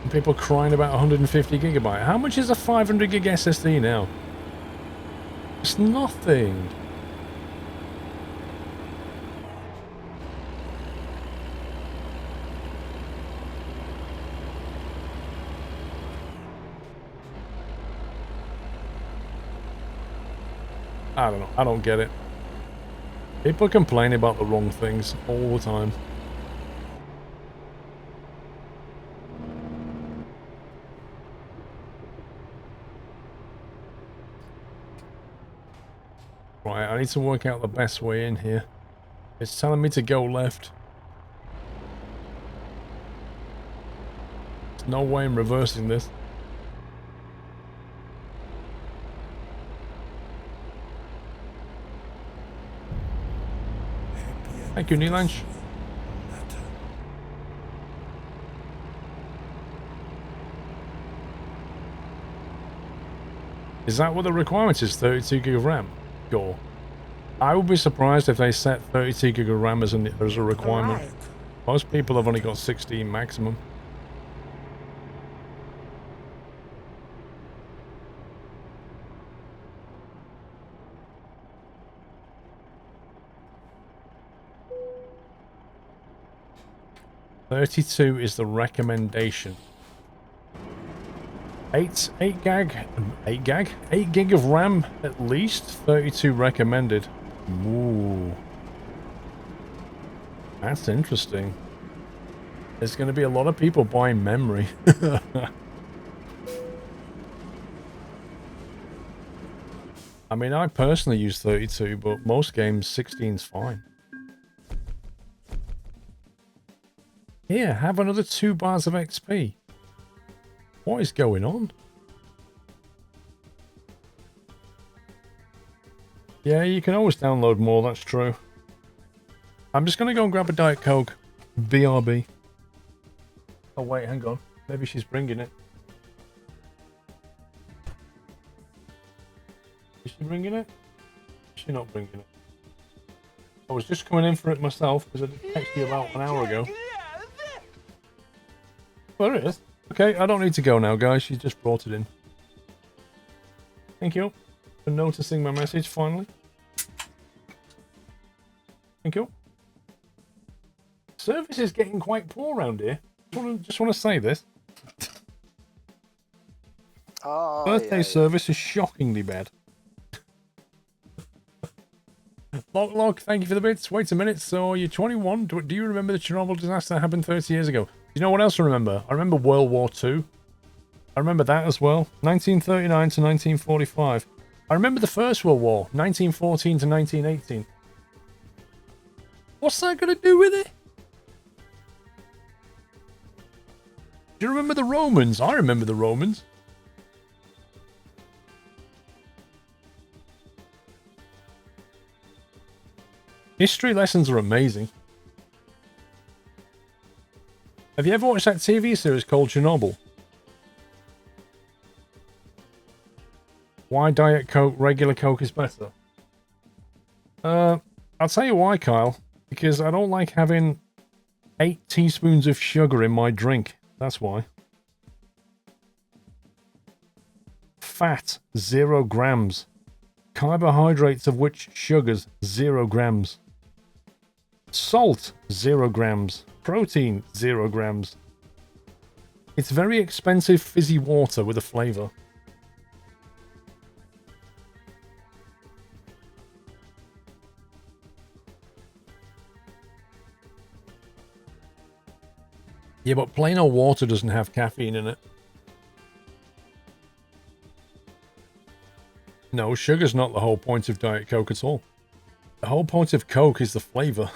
And people crying about 150 gigabyte. How much is a 500 gig SSD now? It's nothing. I don't know. I don't get it. People complain about the wrong things all the time. Right, I need to work out the best way in here. It's telling me to go left. There's no way I'm reversing this. Thank you, Neelanch. Is that what the requirement is? 32 gig of RAM? Sure. I would be surprised if they set 32 gig of RAM as a requirement. Right. Most people have only got 16 maximum. $32 is the recommendation. 8 gig of RAM at least. 32 recommended. Ooh, that's interesting. There's going to be a lot of people buying memory. I mean, I personally use 32, but most games 16's fine. Here, have another 2 bars of XP. What is going on? Yeah, you can always download more, that's true. I'm just going to go and grab a Diet Coke. BRB. Oh wait, hang on. Maybe she's bringing it. Is she bringing it? Is she not bringing it? I was just coming in for it myself because I did text you about an hour ago. There it is. Okay, I don't need to go now, guys. She just brought it in. Thank you for noticing my message, finally. Thank you. Service is getting quite poor around here. Just want to say this. Oh, Birthday service is shockingly bad. Lock, thank you for the bits. Wait a minute. So you're 21. Do you remember the Chernobyl disaster that happened 30 years ago? You know what else I remember? I remember World War II. I remember that as well. 1939 to 1945. I remember the First World War. 1914 to 1918. What's that got to do with it? Do you remember the Romans? I remember the Romans. History lessons are amazing. Have you ever watched that TV series called Chernobyl? Why Diet Coke, regular Coke is better? I'll tell you why, Kyle. Because I don't like having 8 teaspoons of sugar in my drink. That's why. Fat, 0 grams. Carbohydrates, of which sugars, 0 grams. Salt, 0 grams. Protein, 0 grams. It's very expensive fizzy water with a flavour. Yeah, but plain old water doesn't have caffeine in it. No, sugar's not the whole point of Diet Coke at all. The whole point of Coke is the flavour.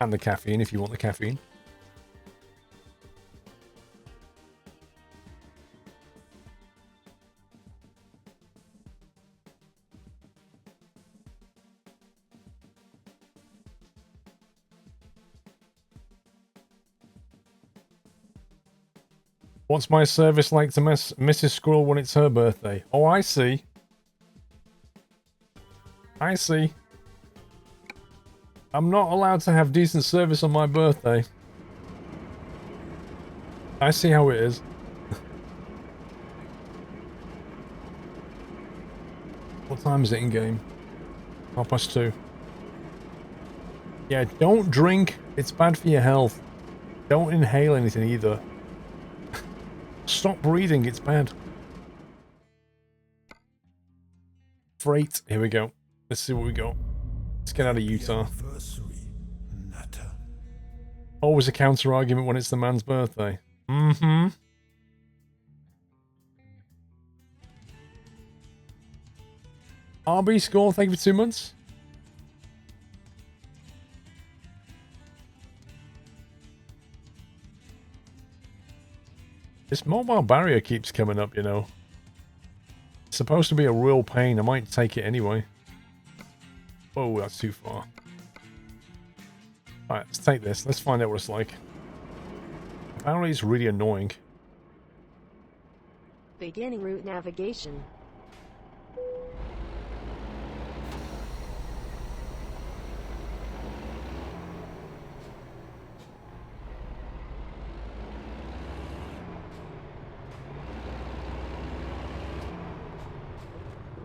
And the caffeine, if you want the caffeine. What's my service like to Mrs. Squirrel when it's her birthday? Oh, I see. I see. I'm not allowed to have decent service on my birthday. I see how it is. What time is it in game? 2:30. Yeah, don't drink. It's bad for your health. Don't inhale anything either. Stop breathing, it's bad. Freight. Here we go. Let's see what we got. Let's get out of Utah. Always a counter argument when it's the man's birthday. Mm-hmm. RB score, thank you for 2 months. This mobile barrier keeps coming up, you know. It's supposed to be a real pain. I might take it anyway. Whoa, that's too far. Alright, let's take this. Let's find out what it's like. Apparently it's really annoying. Beginning route navigation.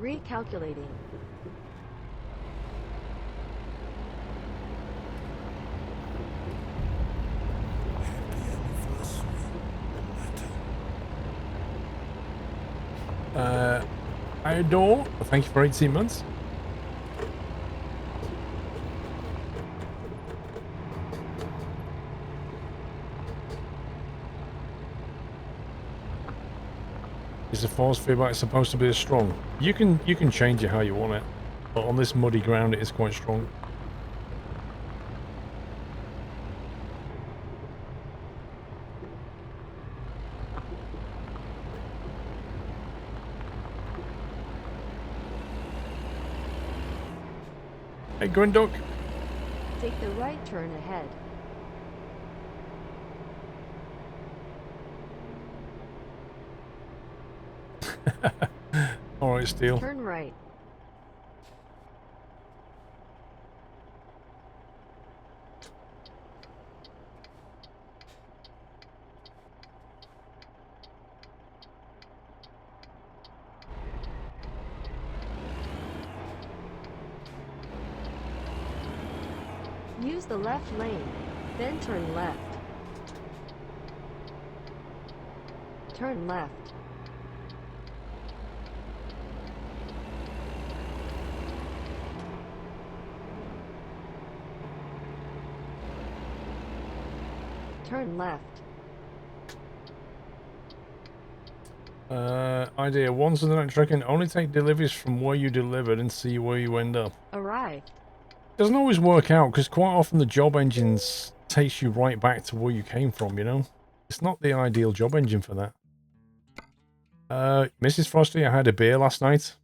Recalculating. I adore. Thank you for 18 months. Is the force feedback supposed to be as strong? You can change it how you want it, but on this muddy ground it is quite strong. Hey, Grindock. Take the right turn ahead. Alright, Steel. Turn right. Use the left lane, then turn left. Turn left. Turn left. Idea. Once an electric can only take deliveries from where you delivered and see where you end up. Arrived. Doesn't always work out because quite often the job engines takes you right back to where you came from, you know? It's not the ideal job engine for that. Mrs. Frosty, I had a beer last night.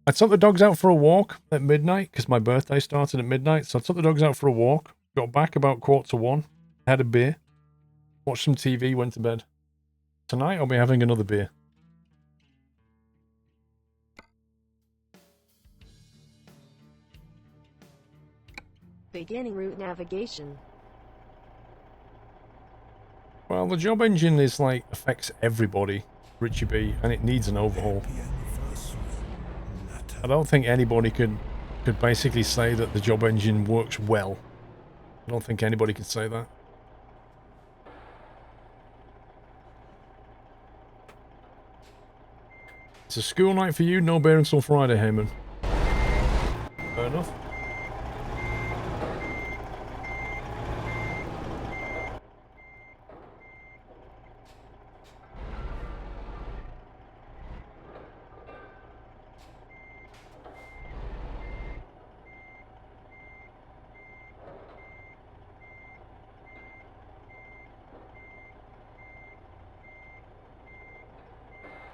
I took the dogs out for a walk at midnight because my birthday started at midnight. So I took the dogs out for a walk, got back about 1:45, had a beer, watched some TV, went to bed. Tonight I'll be having another beer. Beginning route navigation. Well, the job engine is like affects everybody, Richie B, and it needs an overhaul. I don't think anybody could basically say that the job engine works well. I don't think anybody could say that. It's a school night for you, no beer until Friday, Heyman. Fair enough.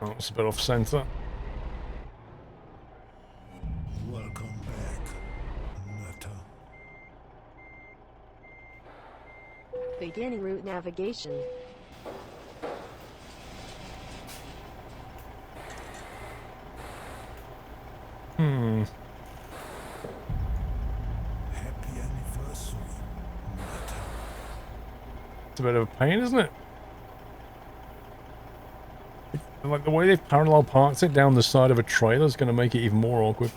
Oh, it's a bit off centre. Welcome back, Nutter. Beginning route navigation. Happy anniversary, Nutter. It's a bit of a pain, isn't it? Like the way they've parallel parked it down the side of a trailer is going to make it even more awkward.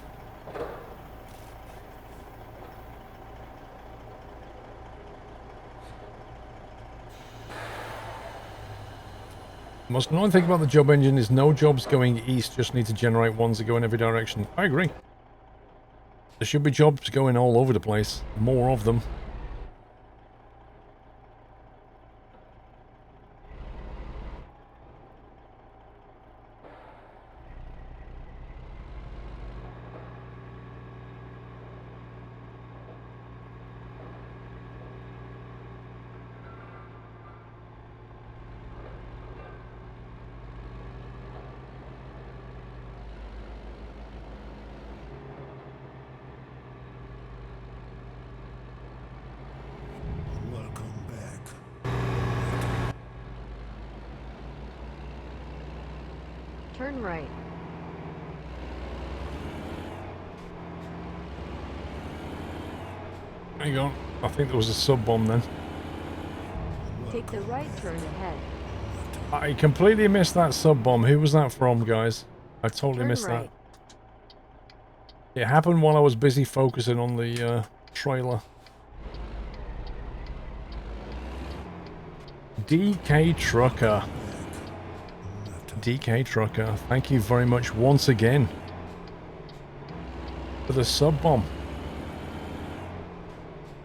The most annoying thing about the job engine is no jobs going east, just need to generate ones that go in every direction. I agree. There should be jobs going all over the place. More of them. Welcome back. Turn right. Hang on. I think there was a sub bomb then. Take the right turn ahead. I completely missed that sub bomb. Who was that from, guys? I totally Turn missed right. that. It happened while I was busy focusing on the trailer. DK Trucker. DK Trucker, thank you very much once again for the sub bomb.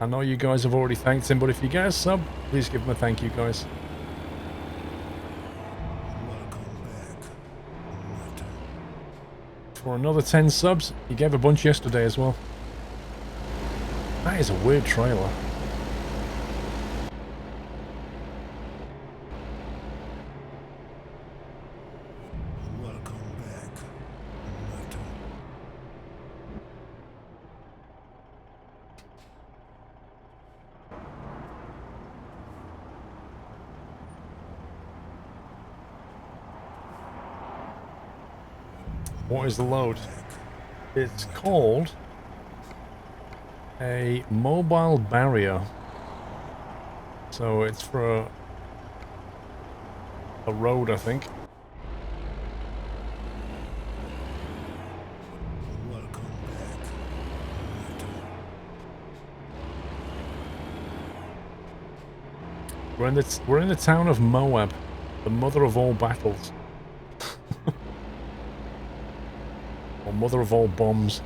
I know you guys have already thanked him, but if you get a sub, please give him a thank you, guys. Welcome back, Nutter. For another 10 subs, he gave a bunch yesterday as well. That is a weird trailer. Welcome back, Nutter. What is the load? It's called a mobile barrier. So it's for a road, I think. Welcome back, Nutter. We're in the town of Moab, the mother of all battles. Or mother of all bombs.